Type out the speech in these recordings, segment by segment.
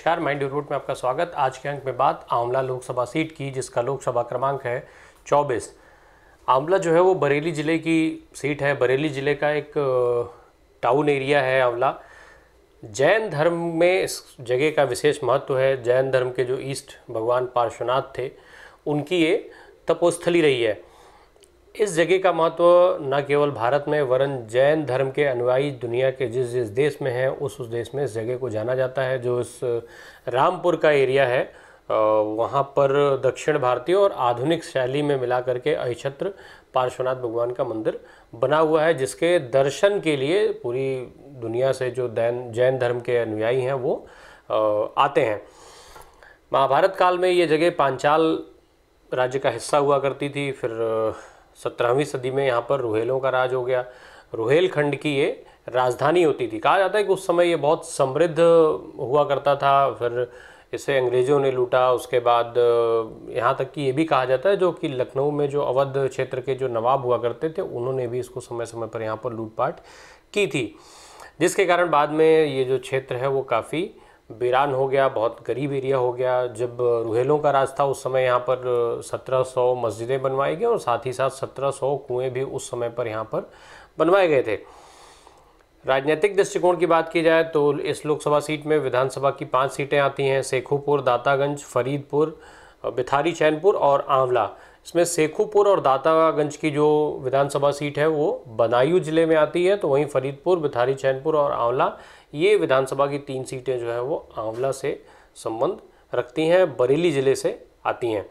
नमस्कार, mind report में आपका स्वागत। आज के अंक में बात आंवला लोकसभा सीट की, जिसका लोकसभा क्रमांक है 24। आंवला जो है वो बरेली ज़िले की सीट है। बरेली ज़िले का एक टाउन एरिया है आंवला। जैन धर्म में इस जगह का विशेष महत्व है। जैन धर्म के जो ईष्ट भगवान पार्श्वनाथ थे, उनकी ये तपोस्थली रही है। इस जगह का महत्व न केवल भारत में वरन जैन धर्म के अनुयायी दुनिया के जिस जिस देश में हैं उस देश में इस जगह को जाना जाता है। जो इस रामपुर का एरिया है, वहाँ पर दक्षिण भारतीय और आधुनिक शैली में मिला करके अहिछत्र पार्श्वनाथ भगवान का मंदिर बना हुआ है, जिसके दर्शन के लिए पूरी दुनिया से जो जैन धर्म के अनुयायी हैं वो आते हैं। महाभारत काल में ये जगह पांचाल राज्य का हिस्सा हुआ करती थी। फिर 17वीं सदी में यहाँ पर रुहेलों का राज हो गया। रुहेलखंड की ये राजधानी होती थी। कहा जाता है कि उस समय ये बहुत समृद्ध हुआ करता था। फिर इसे अंग्रेज़ों ने लूटा। उसके बाद यहाँ तक कि ये भी कहा जाता है जो कि लखनऊ में जो अवध क्षेत्र के जो नवाब हुआ करते थे, उन्होंने भी इसको समय समय पर यहाँ पर लूटपाट की थी, जिसके कारण बाद में ये जो क्षेत्र है वो काफ़ी वीरान हो गया, बहुत गरीब एरिया हो गया। जब रुहेलों का राज था उस समय यहाँ पर 1700 मस्जिदें बनवाई गई और साथ ही साथ 1700 कुएँ भी उस समय पर यहाँ पर बनवाए गए थे। राजनीतिक दृष्टिकोण की बात की जाए तो इस लोकसभा सीट में विधानसभा की 5 सीटें आती हैं। शेखुपुर, दातागंज, फरीदपुर, बिथारी चैनपुर और आंवला। इसमें शेखुपुर और दातागंज की जो विधानसभा सीट है वो बदायूं जिले में आती है, तो वहीं फरीदपुर, बिथारी चैनपुर और आंवला ये विधानसभा की 3 सीटें जो है वो आंवला से संबंध रखती हैं, बरेली ज़िले से आती हैं।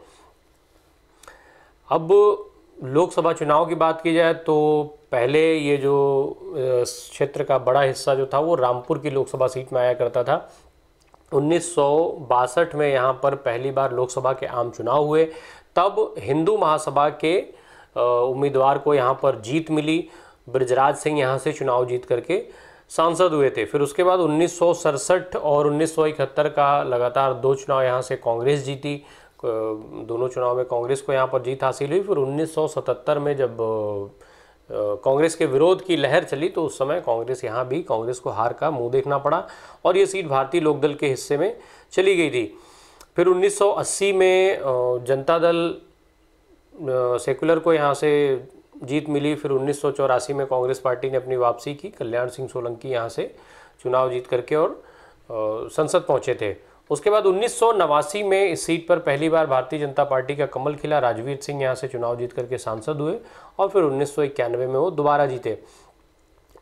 अब लोकसभा चुनाव की बात की जाए तो पहले ये जो क्षेत्र का बड़ा हिस्सा जो था वो रामपुर की लोकसभा सीट में आया करता था। 1962 में यहाँ पर पहली बार लोकसभा के आम चुनाव हुए। तब हिंदू महासभा के उम्मीदवार को यहाँ पर जीत मिली। ब्रजराज सिंह यहाँ से चुनाव जीत करके सांसद हुए थे। फिर उसके बाद 1967 और 1971 का लगातार 2 चुनाव यहाँ से कांग्रेस जीती। दोनों चुनाव में कांग्रेस को यहाँ पर जीत हासिल हुई। फिर 1977 में जब कांग्रेस के विरोध की लहर चली तो उस समय कांग्रेस को हार का मुंह देखना पड़ा और ये सीट भारतीय लोकदल के हिस्से में चली गई थी। फिर 1980 में जनता दल सेकुलर को यहाँ से जीत मिली। फिर 1984 में कांग्रेस पार्टी ने अपनी वापसी की। कल्याण सिंह सोलंकी यहाँ से चुनाव जीत करके और संसद पहुँचे थे। उसके बाद 1989 में इस सीट पर पहली बार भारतीय जनता पार्टी का कमल खिला। राजवीर सिंह यहाँ से चुनाव जीत करके सांसद हुए और फिर 1991 में वो दोबारा जीते।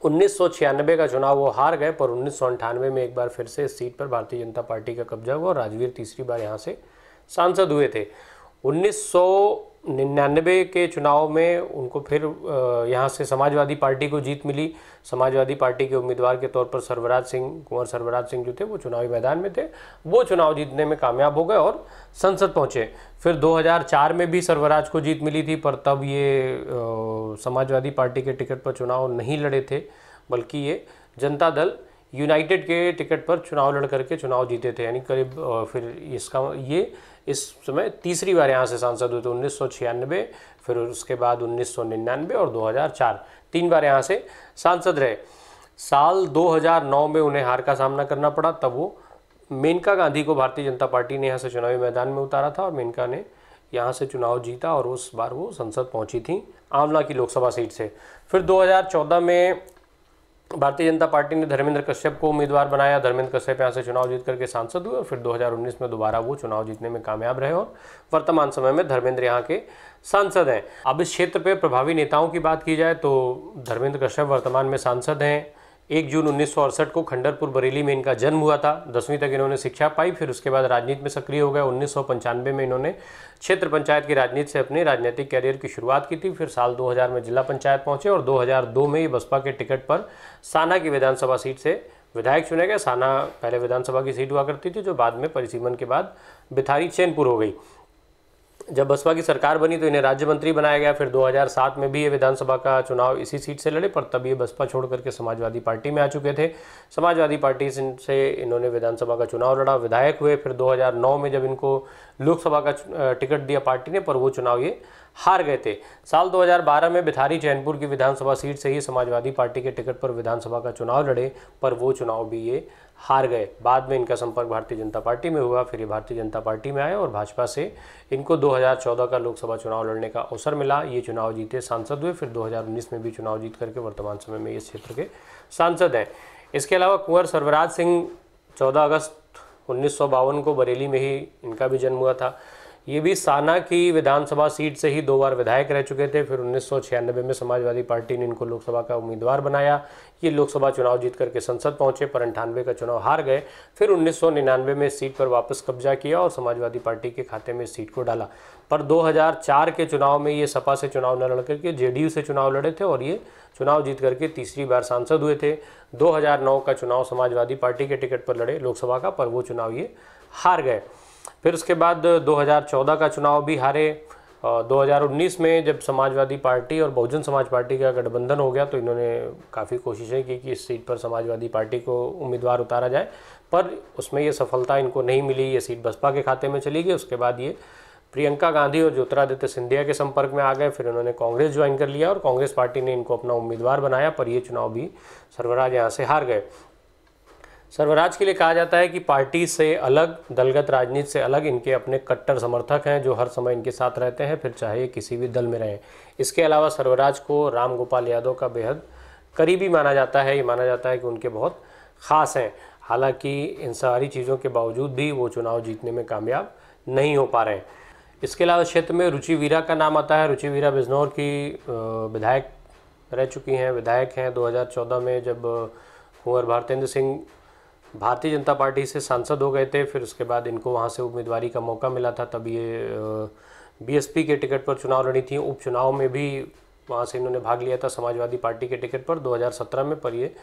1996 का चुनाव वो हार गए, पर 1998 में एक बार फिर से इस सीट पर भारतीय जनता पार्टी का कब्जा हुआ और राजवीर तीसरी बार यहाँ से सांसद हुए थे। 1999 के चुनाव में उनको फिर यहाँ से समाजवादी पार्टी को जीत मिली। समाजवादी पार्टी के उम्मीदवार के तौर पर कुंवर सर्वराज सिंह जो थे वो चुनावी मैदान में थे। वो चुनाव जीतने में कामयाब हो गए और संसद पहुँचे। फिर 2004 में भी सर्वराज को जीत मिली थी, पर तब ये समाजवादी पार्टी के टिकट पर चुनाव नहीं लड़े थे, बल्कि ये जनता दल यूनाइटेड के टिकट पर चुनाव लड़ करके चुनाव जीते थे। यानी करीब फिर ये इस समय तीसरी बार यहाँ से सांसद हुए थे। 1996, फिर उसके बाद 1999 और 2004 3 बार यहाँ से सांसद रहे। साल 2009 में उन्हें हार का सामना करना पड़ा। तब वो मेनका गांधी को भारतीय जनता पार्टी ने यहाँ से चुनावी मैदान में उतारा था और मेनका ने यहाँ से चुनाव जीता और उस बार वो संसद पहुँची थी आंवला की लोकसभा सीट से। फिर 2014 में भारतीय जनता पार्टी ने धर्मेंद्र कश्यप को उम्मीदवार बनाया। धर्मेंद्र कश्यप यहाँ से चुनाव जीत करके सांसद हुए और फिर 2019 में दोबारा वो चुनाव जीतने में कामयाब रहे और वर्तमान समय में धर्मेंद्र यहाँ के सांसद हैं। अब इस क्षेत्र पे प्रभावी नेताओं की बात की जाए तो धर्मेंद्र कश्यप वर्तमान में सांसद हैं। 1 जून 1968 को खंडरपुर बरेली में इनका जन्म हुआ था। 10वीं तक इन्होंने शिक्षा पाई। फिर उसके बाद राजनीति में सक्रिय हो गए। 1995 में इन्होंने क्षेत्र पंचायत की राजनीति से अपने राजनीतिक कैरियर की शुरुआत की थी। फिर साल 2000 में जिला पंचायत पहुंचे और 2002 में ये बसपा के टिकट पर साना की विधानसभा सीट से विधायक चुने गए। साना पहले विधानसभा की सीट हुआ करती थी, जो बाद में परिसीमन के बाद बिथारी चैनपुर हो गई। जब बसपा की सरकार बनी तो इन्हें राज्य मंत्री बनाया गया। फिर 2007 में भी ये विधानसभा का चुनाव इसी सीट से लड़े, पर तब ये बसपा छोड़ करके समाजवादी पार्टी में आ चुके थे। समाजवादी पार्टी से इन्होंने विधानसभा का चुनाव लड़ा, विधायक हुए। फिर 2009 में जब इनको लोकसभा का टिकट दिया पार्टी ने, पर वो चुनाव ये हार गए थे। साल 2012 में भिखारी चैनपुर की विधानसभा सीट से ही समाजवादी पार्टी के टिकट पर विधानसभा का चुनाव लड़े, पर वो चुनाव भी ये हार गए। बाद में इनका संपर्क भारतीय जनता पार्टी में हुआ, फिर ये भारतीय जनता पार्टी में आए और भाजपा से इनको 2014 का लोकसभा चुनाव लड़ने का अवसर मिला। ये चुनाव जीते, सांसद हुए, फिर 2019 में भी चुनाव जीत करके वर्तमान समय में इस क्षेत्र के सांसद हैं। इसके अलावा कुंवर सर्वराज सिंह 14 अगस्त 1952 को बरेली में ही इनका भी जन्म हुआ था। ये भी साना की विधानसभा सीट से ही 2 बार विधायक रह चुके थे। फिर 1996 में समाजवादी पार्टी ने इनको लोकसभा का उम्मीदवार बनाया। ये लोकसभा चुनाव जीत करके संसद पहुंचे, पर 98 का चुनाव हार गए। फिर 1999 में इस सीट पर वापस कब्जा किया और समाजवादी पार्टी के खाते में इस सीट को डाला। पर 2004 के चुनाव में ये सपा से चुनाव न लड़ करके जेडीयू से चुनाव लड़े थे और ये चुनाव जीत करके तीसरी बार सांसद हुए थे। 2009 का चुनाव समाजवादी पार्टी के टिकट पर लड़े लोकसभा का, पर वो चुनाव ये हार गए। फिर उसके बाद 2014 का चुनाव भी हारे। 2019 में जब समाजवादी पार्टी और बहुजन समाज पार्टी का गठबंधन हो गया तो इन्होंने काफ़ी कोशिशें की कि इस सीट पर समाजवादी पार्टी को उम्मीदवार उतारा जाए, पर उसमें ये सफलता इनको नहीं मिली। ये सीट बसपा के खाते में चली गई। उसके बाद ये प्रियंका गांधी और ज्योतिरादित्य सिंधिया के संपर्क में आ गए। फिर इन्होंने कांग्रेस ज्वाइन कर लिया और कांग्रेस पार्टी ने इनको अपना उम्मीदवार बनाया, पर ये चुनाव भी सर्वराज यहाँ से हार गए। सर्वराज के लिए कहा जाता है कि पार्टी से अलग, दलगत राजनीति से अलग इनके अपने कट्टर समर्थक हैं जो हर समय इनके साथ रहते हैं, फिर चाहे ये किसी भी दल में रहें। इसके अलावा सर्वराज को राम गोपाल यादव का बेहद करीबी माना जाता है। ये माना जाता है कि उनके बहुत ख़ास हैं। हालांकि इन सारी चीज़ों के बावजूद भी वो चुनाव जीतने में कामयाब नहीं हो पा रहे हैं। इसके अलावा क्षेत्र में रुचि वीरा का नाम आता है। रुचि वीरा बिजनौर की विधायक रह चुकी हैं, विधायक हैं। 2014 में जब कुंवर भारतेंद्र सिंह भारतीय जनता पार्टी से सांसद हो गए थे, फिर उसके बाद इनको वहाँ से उम्मीदवारी का मौका मिला था, तब ये बीएसपी के टिकट पर चुनाव लड़ी थी। उपचुनाव में भी वहाँ से इन्होंने भाग लिया था समाजवादी पार्टी के टिकट पर 2017 में, पर ये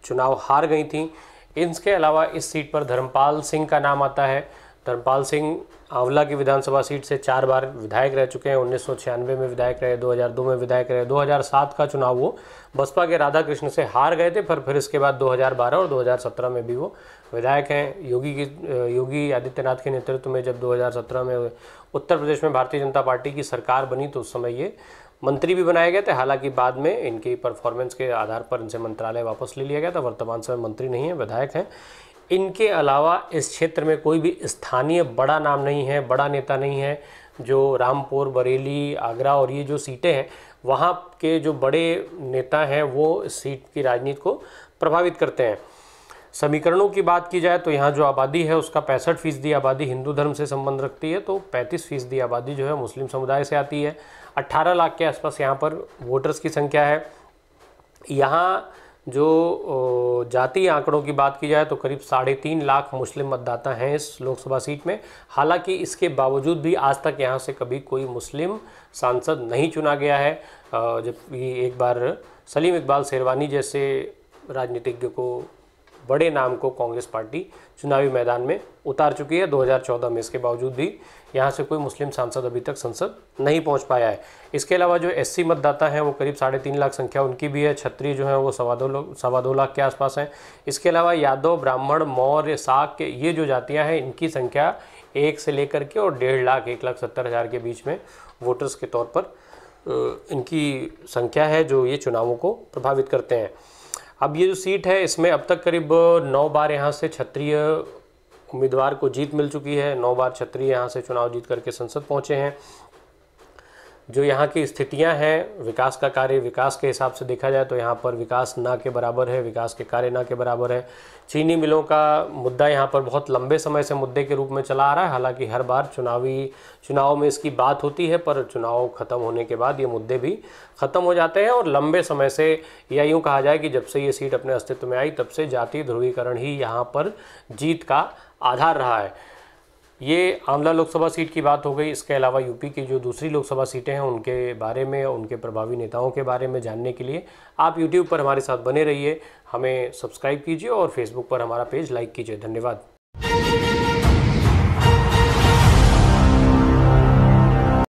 चुनाव हार गई थी। इसके अलावा इस सीट पर धर्मपाल सिंह का नाम आता है। धर्मपाल सिंह आंवला की विधानसभा सीट से 4 बार विधायक रह चुके हैं। 1996 में विधायक रहे, 2002 में विधायक रहे। 2007 का चुनाव वो बसपा के राधा कृष्ण से हार गए थे, पर फिर इसके बाद 2012 और 2017 में भी वो विधायक हैं। योगी आदित्यनाथ के नेतृत्व में जब 2017 में उत्तर प्रदेश में भारतीय जनता पार्टी की सरकार बनी तो उस समय ये मंत्री भी बनाए गए थे। हालांकि बाद में इनकी परफॉर्मेंस के आधार पर इनसे मंत्रालय वापस ले लिया गया था। वर्तमान समय मंत्री नहीं है, विधायक हैं। इनके अलावा इस क्षेत्र में कोई भी स्थानीय बड़ा नाम नहीं है, बड़ा नेता नहीं है जो रामपुर, बरेली, आगरा और ये जो सीटें हैं वहाँ के जो बड़े नेता हैं वो इस सीट की राजनीति को प्रभावित करते हैं। समीकरणों की बात की जाए तो यहाँ जो आबादी है उसका 65% आबादी हिंदू धर्म से संबंध रखती है, तो 35% आबादी जो है मुस्लिम समुदाय से आती है। 18 लाख के आसपास यहाँ पर वोटर्स की संख्या है। यहाँ जो जातीय आंकड़ों की बात की जाए तो करीब 3.5 लाख मुस्लिम मतदाता हैं इस लोकसभा सीट में। हालांकि इसके बावजूद भी आज तक यहाँ से कभी कोई मुस्लिम सांसद नहीं चुना गया है, जबकि एक बार सलीम इकबाल शेरवानी जैसे राजनीतिज्ञ को, बड़े नाम को कांग्रेस पार्टी चुनावी मैदान में उतार चुकी है 2014 में। इसके बावजूद भी यहाँ से कोई मुस्लिम सांसद अभी तक संसद नहीं पहुँच पाया है। इसके अलावा जो एससी मतदाता हैं वो करीब 3.5 लाख संख्या उनकी भी है। क्षत्रिय जो हैं वो 2.25 लाख के आसपास हैं। इसके अलावा यादव, ब्राह्मण, मौर्य, साक ये जो जातियाँ हैं इनकी संख्या 1 से लेकर के और 1.5 लाख 1,70,000 के बीच में वोटर्स के तौर पर इनकी संख्या है जो ये चुनावों को प्रभावित करते हैं। अब ये जो सीट है इसमें अब तक करीब 9 बार यहाँ से क्षत्रिय उम्मीदवार को जीत मिल चुकी है। 9 बार क्षत्रिय यहाँ से चुनाव जीत करके संसद पहुँचे हैं। जो यहाँ की स्थितियाँ हैं, विकास का कार्य, विकास के हिसाब से देखा जाए तो यहाँ पर विकास ना के बराबर है, विकास के कार्य ना के बराबर है। चीनी मिलों का मुद्दा यहाँ पर बहुत लंबे समय से मुद्दे के रूप में चला आ रहा है। हालांकि हर बार चुनाव में इसकी बात होती है, पर चुनाव ख़त्म होने के बाद ये मुद्दे भी ख़त्म हो जाते हैं और लंबे समय से, या यूँ कहा जाए कि जब से ये सीट अपने अस्तित्व में आई तब से जातीय ध्रुवीकरण ही यहाँ पर जीत का आधार रहा है। ये आंवला लोकसभा सीट की बात हो गई। इसके अलावा यूपी की जो दूसरी लोकसभा सीटें हैं उनके बारे में, उनके प्रभावी नेताओं के बारे में जानने के लिए आप यूट्यूब पर हमारे साथ बने रहिए। हमें सब्सक्राइब कीजिए और फेसबुक पर हमारा पेज लाइक कीजिए। धन्यवाद।